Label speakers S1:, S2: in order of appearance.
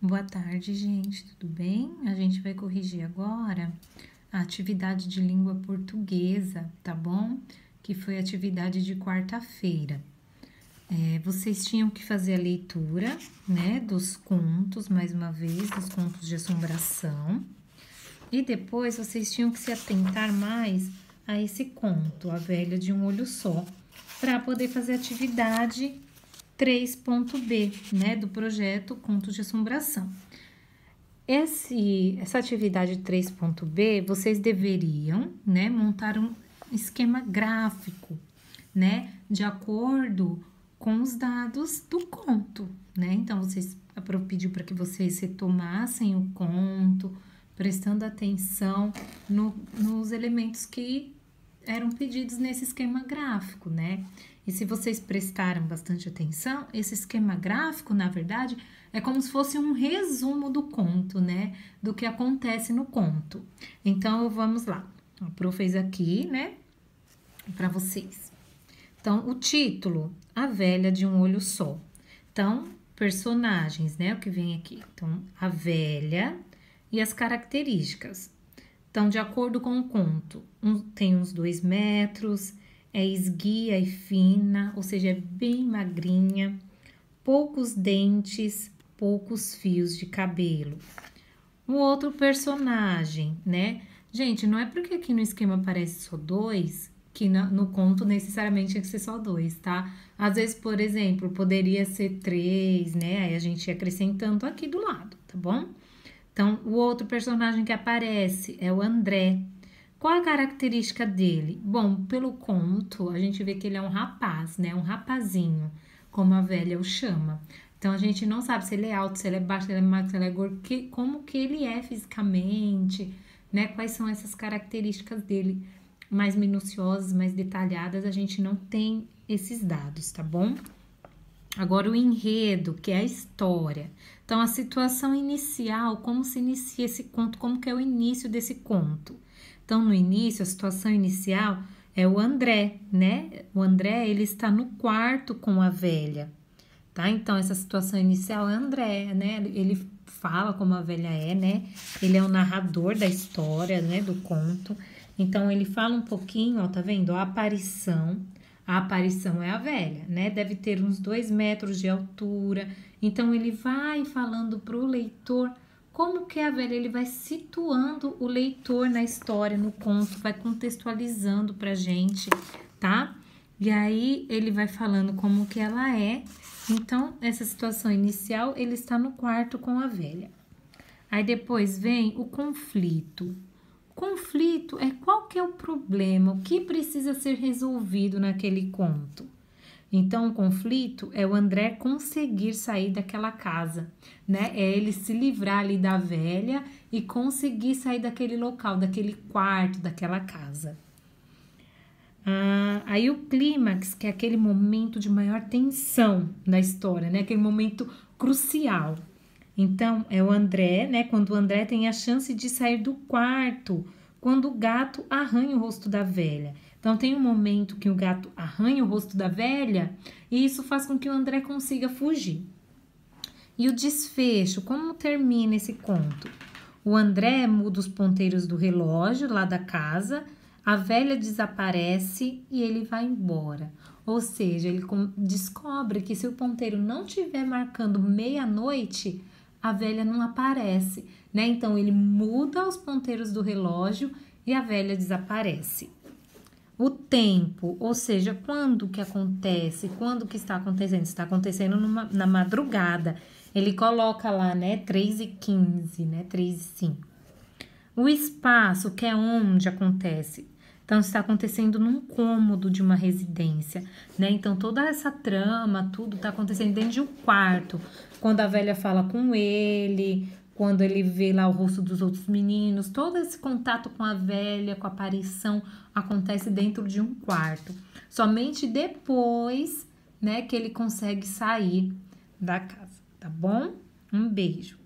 S1: Boa tarde, gente, tudo bem? A gente vai corrigir agora a atividade de língua portuguesa, tá bom? Que foi a atividade de quarta-feira. Vocês tinham que fazer a leitura, né, dos contos, mais uma vez, dos contos de assombração. E depois vocês tinham que se atentar mais a esse conto, A Velha de um Olho Só, para poder fazer a atividade 3.b, né, do projeto Contos de Assombração. Essa atividade 3.b, vocês deveriam, né, montar um esquema gráfico, né, de acordo com os dados do conto, né? Então, a Pro pediu para que vocês retomassem o conto, prestando atenção nos elementos que eram pedidos nesse esquema gráfico, né? E se vocês prestaram bastante atenção, esse esquema gráfico, na verdade, é como se fosse um resumo do conto, né? Do que acontece no conto. Então, vamos lá. A Pro fez aqui, né? Para vocês. Então, o título, A Velha de um Olho Só. Então, personagens, né? O que vem aqui. Então, a velha e as características. Então, de acordo com o conto, tem uns 2 metros, é esguia e fina, ou seja, é bem magrinha, poucos dentes, poucos fios de cabelo. Um outro personagem, né? Gente, não é porque aqui no esquema aparece só 2, que no conto necessariamente tinha que ser só 2, tá? Às vezes, por exemplo, poderia ser 3, né? Aí a gente ia acrescentando aqui do lado, tá bom? Então, o outro personagem que aparece é o André. Qual a característica dele? Bom, pelo conto, a gente vê que ele é um rapaz, né? Um rapazinho, como a velha o chama. Então, a gente não sabe se ele é alto, se ele é baixo, se ele é magro, se ele é gordo, como que ele é fisicamente, né? Quais são essas características dele mais minuciosas, mais detalhadas, a gente não tem esses dados, tá bom? Agora, o enredo, que é a história. Então, a situação inicial, como se inicia esse conto, como que é o início desse conto. Então, no início, a situação inicial é o André, né? O André, ele está no quarto com a velha, tá? Então, essa situação inicial é André, né? Ele fala como a velha é, né? Ele é o narrador da história, né? Do conto. Então, ele fala um pouquinho, ó, tá vendo? A aparição é a velha, né? Deve ter uns 2 metros de altura. Então, ele vai falando para o leitor como que é a velha, ele vai situando o leitor na história, no conto, vai contextualizando pra gente, tá? E aí, ele vai falando como que ela é. Então, essa situação inicial, ele está no quarto com a velha. Aí, depois vem o conflito. Conflito é qual que é o problema, o que precisa ser resolvido naquele conto. Então, o conflito é o André conseguir sair daquela casa, né? É ele se livrar ali da velha e conseguir sair daquele local, daquele quarto, daquela casa. Aí o clímax, que é aquele momento de maior tensão da história, né? Aquele momento crucial. Então, é o André, né? Quando o André tem a chance de sair do quarto, quando o gato arranha o rosto da velha. Então, tem um momento que o gato arranha o rosto da velha e isso faz com que o André consiga fugir. E o desfecho, como termina esse conto? O André muda os ponteiros do relógio lá da casa, a velha desaparece e ele vai embora. Ou seja, ele descobre que se o ponteiro não estiver marcando meia-noite, a velha não aparece, né? Então, ele muda os ponteiros do relógio e a velha desaparece. O tempo, ou seja, quando que acontece, quando que está acontecendo? Está acontecendo na madrugada. Ele coloca lá, né, 3h15, né, 3h05. O espaço, que é onde acontece. Então, está acontecendo num cômodo de uma residência, né? Então, toda essa trama, tudo está acontecendo dentro de um quarto. Quando a velha fala com ele, quando ele vê lá o rosto dos outros meninos, todo esse contato com a velha, com a aparição, acontece dentro de um quarto. Somente depois, né, que ele consegue sair da casa, tá bom? Um beijo.